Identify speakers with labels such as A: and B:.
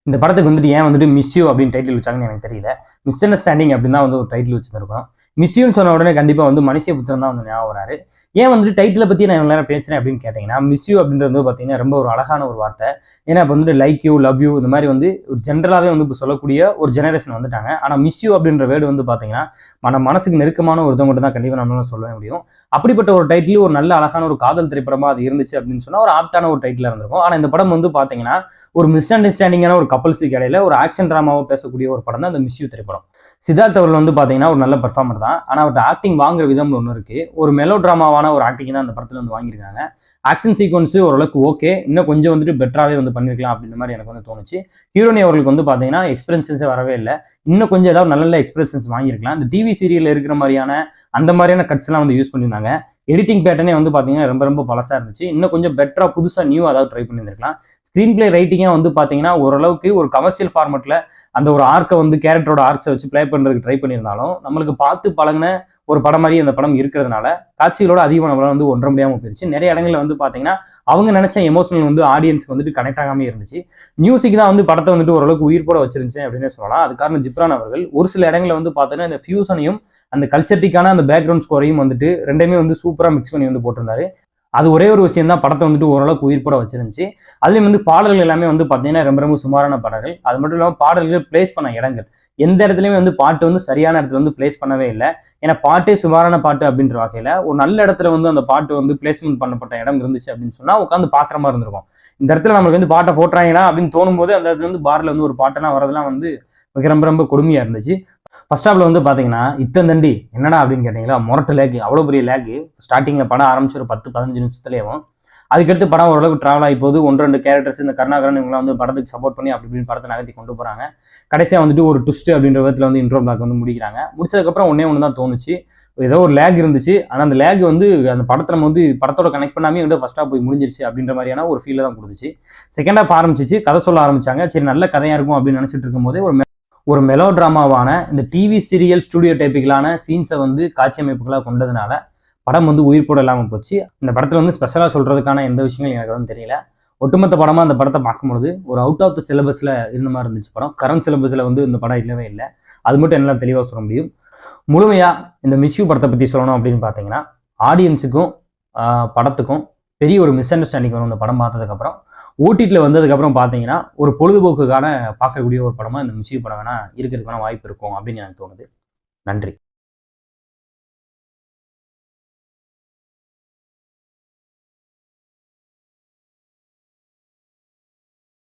A: இந்த படத்துக்கு வந்துட்டு ஏன் வந்துட்டு மிஸ் யூ அப்படின்னு டைட்டில் வச்சாங்கன்னு எனக்கு தெரியல. மிஸ் அண்டர்ஸ்டாண்டிங் அப்படின்னு தான் வந்து ஒரு டைட்டில் வச்சிருக்கோம். மிஸ் யூன்னு சொன்ன உடனே கண்டிப்பாக வந்து மனுஷபுத்திரன் தான் வந்து ஞாபகம் வராரு. ஏன் வந்துட்டு டைட்டிலை பற்றி நான் இவ்வளோ நேரம் பேசுறேன் அப்படின்னு கேட்டிங்கன்னா, மிஸ் யூ அப்படின்றது வந்து பார்த்தீங்கன்னா ரொம்ப ஒரு அழகான ஒரு வார்த்தை. ஏன்னா இப்போ வந்துட்டு லைக் யூ, லவ் யூ இந்த மாதிரி வந்து ஒரு ஜென்ரலாகவே வந்து இப்போ சொல்லக்கூடிய ஒரு ஜெனரேஷன் வந்துட்டாங்க. ஆனால் மிஸ் யூ அப்படின்ற வேர்டு வந்து பார்த்தீங்கன்னா மனசுக்கு நெருக்கமான ஒருத்தவங்க தான் கண்டிப்பாக நம்மளால சொல்ல முடியும். அப்படிப்பட்ட ஒரு டைட்டில் ஒரு நல்ல அழகான ஒரு காதல் திரைப்படமாக அது இருந்துச்சு அப்படின்னு சொன்னால் ஒரு ஆப்டான ஒரு டைட்டில் இருந்திருக்கும். ஆனால் இந்த படம் வந்து பார்த்தீங்கன்னா ஒரு மிஸ் அண்டர்ஸ்டாண்டிங்கான ஒரு கப்பல்ஸுக்கு இடையில ஒரு ஆக்ஷன் டிராமாவை பேசக்கூடிய ஒரு படம் தான் அந்த மிஸ் யூ திரைப்படம். சித்தார்த் அவர்கள் வந்து பார்த்தீங்கன்னா ஒரு நல்ல பெர்ஃபார்மர் தான். ஆனால் அவர்கிட்ட ஆக்டிங் வாங்குற விதம்னு ஒன்று இருக்கு. ஒரு மெலோ டிராமாவான ஒரு ஆக்டிங் தான் அந்த படத்தில் வந்து வாங்கியிருக்காங்க. ஆக்ஷன் சீக்வன்ஸ் ஓரளவுக்கு ஓகே, இன்னும் கொஞ்சம் வந்துட்டு பெட்டராகவே வந்து பண்ணிருக்கலாம் அப்படின்ற மாதிரி எனக்கு வந்து தோணுச்சு. ஹீரோனி அவர்களுக்கு வந்து பார்த்தீங்கன்னா எக்ஸ்பீரியன்ஸே வரவே இல்லை. இன்னும் கொஞ்சம் ஏதாவது நல்ல நல்ல எக்ஸ்பீரியன்ஸ் வாங்கியிருக்கலாம். இந்த டிவி சீரியல் இருக்கிற மாதிரியான அந்த மாதிரியான கட்ஸ் எல்லாம் வந்து யூஸ் பண்ணியிருந்தாங்க. எடிட்டிங் பேட்டர்னே வந்து பார்த்தீங்கன்னா ரொம்ப ரொம்ப பழசா இருந்துச்சு. இன்னும் கொஞ்சம் பெட்டரா புதுசாக நியூ அதாவது ட்ரை பண்ணியிருந்திருக்கலாம். ஸ்க்ரீன் பிளே ரைட்டிங்காக வந்து பார்த்தீங்கன்னா ஓரளவுக்கு ஒரு கமர்ஷியல் ஃபார்மெட்டில் அந்த ஒரு ஆர்க்கை வந்து கேரக்டரோட ஆர்க்ஸை வச்சு ப்ளே பண்ணுறதுக்கு ட்ரை பண்ணியிருந்தாலும் நம்மளுக்கு பார்த்து பழகின ஒரு படம் மாதிரி அந்த படம் இருக்கிறதுனால காட்சிகளோட அதிகமாக நம்மளால வந்து ஒன்ற முடியாமல் போயிருச்சு. நிறைய இடங்களில் வந்து பார்த்தீங்கன்னா அவங்க நினைச்ச எமோஷனல் வந்து ஆடியன்ஸ்க்கு வந்துட்டு கனெக்ட் ஆகாம இருந்துச்சு. மியூசிக் தான் வந்து படத்தை வந்துட்டு ஓரளவுக்கு உயிர் போட வச்சிருந்துச்சு அப்படின்னு சொல்லலாம். அது காரணம் ஜிப்ரான் அவர்கள் ஒரு சில இடங்களில் வந்து பார்த்தீங்கன்னா இந்த ஃபியூசனையும் அந்த கல்ச்சர்டிக்கான அந்த பேக்ரவுண்ட் ஸ்கோரையும் வந்துட்டு ரெண்டுமே வந்து சூப்பராக மிக்ஸ் பண்ணி வந்து போட்டிருந்தாரு. அது ஒரே ஒரு விஷயம் தான் படத்தை வந்துட்டு ஓரளவுக்கு உயிர் போட வச்சிருந்துச்சு. அதுலேயும் வந்து பாடல்கள் எல்லாமே வந்து பார்த்தீங்கன்னா ரொம்ப ரொம்ப சுமாரான பாடல்கள். அது மட்டும் இல்லாமல் பாடல்கள் பிளேஸ் பண்ண இடங்கள் எந்த இடத்துலையுமே வந்து பாட்டு வந்து சரியான இடத்துல வந்து பிளேஸ் பண்ணவே இல்லை. ஏன்னா பாட்டே சுமாரான பாட்டு அப்படின்ற வகையில் ஒரு நல்ல இடத்துல வந்து அந்த பாட்டு வந்து பிளேஸ்மெண்ட் பண்ணப்பட்ட இடம் இருந்துச்சு அப்படின்னு சொன்னால் உட்காந்து பார்க்குற மாதிரி இருந்திருக்கும். இந்த இடத்துல நம்மளுக்கு வந்து பாட்டை போட்டுறாங்கன்னா அப்படின்னு தோணும் போது அந்த இடத்துல வந்து பாரில் வந்து ஒரு பாட்டெல்லாம் வரதெல்லாம் வந்து ரொம்ப ரொம்ப கொடுமையாக இருந்துச்சு. ஃபர்ஸ்ட் ஹாஃப்ல வந்து பார்த்தீங்கன்னா இத்தந்தண்டி என்னடா அப்படின்னு கேட்டிங்களா, மொரட்டு லேக், அவ்வளோ பெரிய லேக். ஸ்டார்டிங்கில் படம் ஆரம்பிச்சு ஒரு 10-15 நிமிஷத்துலேயும் அதுக்கடுத்து படம் ஓரளவுக்கு ட்ராவல் ஆகி போது 1-2 கேரக்டர்ஸ் இந்த கருணாகரன் இவங்களாம் வந்து படத்துக்கு சப்போர்ட் பண்ணி அப்படி இப்படின்னு படத்தை நகர்த்தி கொண்டு போகிறாங்க. கடைசியாக வந்துட்டு ஒரு ட்விஸ்ட் அப்படின்ற விதத்தில் வந்து இன்ட்ரோ பிளாக் வந்து முடிக்கிறாங்க. முடிச்சதுக்கப்புறம் ஒன்று தான் தோணுச்சு, ஏதோ ஒரு லேக் இருந்துச்சு. ஆனால் அந்த லேக் வந்து அந்த படத்தை நம்ம வந்து படத்தோட கனெக்ட் பண்ணாமே வந்து ஃபர்ஸ்ட் ஹாஃப் போய் முடிஞ்சிருச்சு அப்படின்ற மாதிரியான ஒரு ஃபீலை தான் கொடுத்துச்சு. செகண்ட் ஹாஃப் ஆரம்பிச்சிச்சு, கதை சொல்ல ஆரம்பிச்சாங்க. சரி நல்ல கதையாக இருக்கும் அப்படின்னு நினச்சிட்டு இருக்கும்போதே ஒரு மெலோ டிராமாவான இந்த டிவி சீரியல் ஸ்டுடியோ டைப்பிக்கலான சீன்ஸை வந்து காட்சி அமைப்புகளாக கொண்டதுனால படம் வந்து உயிர் போட இல்லாமல் போச்சு. இந்த படத்தில் வந்து ஸ்பெஷலாக சொல்கிறதுக்கான எந்த விஷயங்களும் எனக்கு வந்து தெரியல. ஒட்டுமொத்த படமாக அந்த படத்தை பார்க்கும்பொழுது ஒரு அவுட் ஆஃப் த சிலபஸில் இருந்த மாதிரி இருந்துச்சு படம். கரண்ட் சிலபஸில் வந்து இந்த படம் இல்லவே இல்லை. அது மட்டும் என்னால் தெளிவாக சொல்ல முடியும். முழுமையாக இந்த மிஸ் யூ படத்தை பற்றி சொல்லணும் அப்படின்னு பார்த்தீங்கன்னா ஆடியன்ஸுக்கும் படத்துக்கும் பெரிய ஒரு மிஸ் அண்டர்ஸ்டாண்டிங் வரும் இந்த படம் பார்த்ததுக்கப்புறம். ஓடிடியில் வந்ததுக்கப்புறம் பார்த்தீங்கன்னா ஒரு பொழுதுபோக்குக்கான பார்க்கக்கூடிய ஒரு படமாக இந்த மிஸ் யூ படம் வேணால் இருக்கிறதுக்கான வாய்ப்பு இருக்கும் அப்படின்னு எனக்கு தோணுது. நன்றி.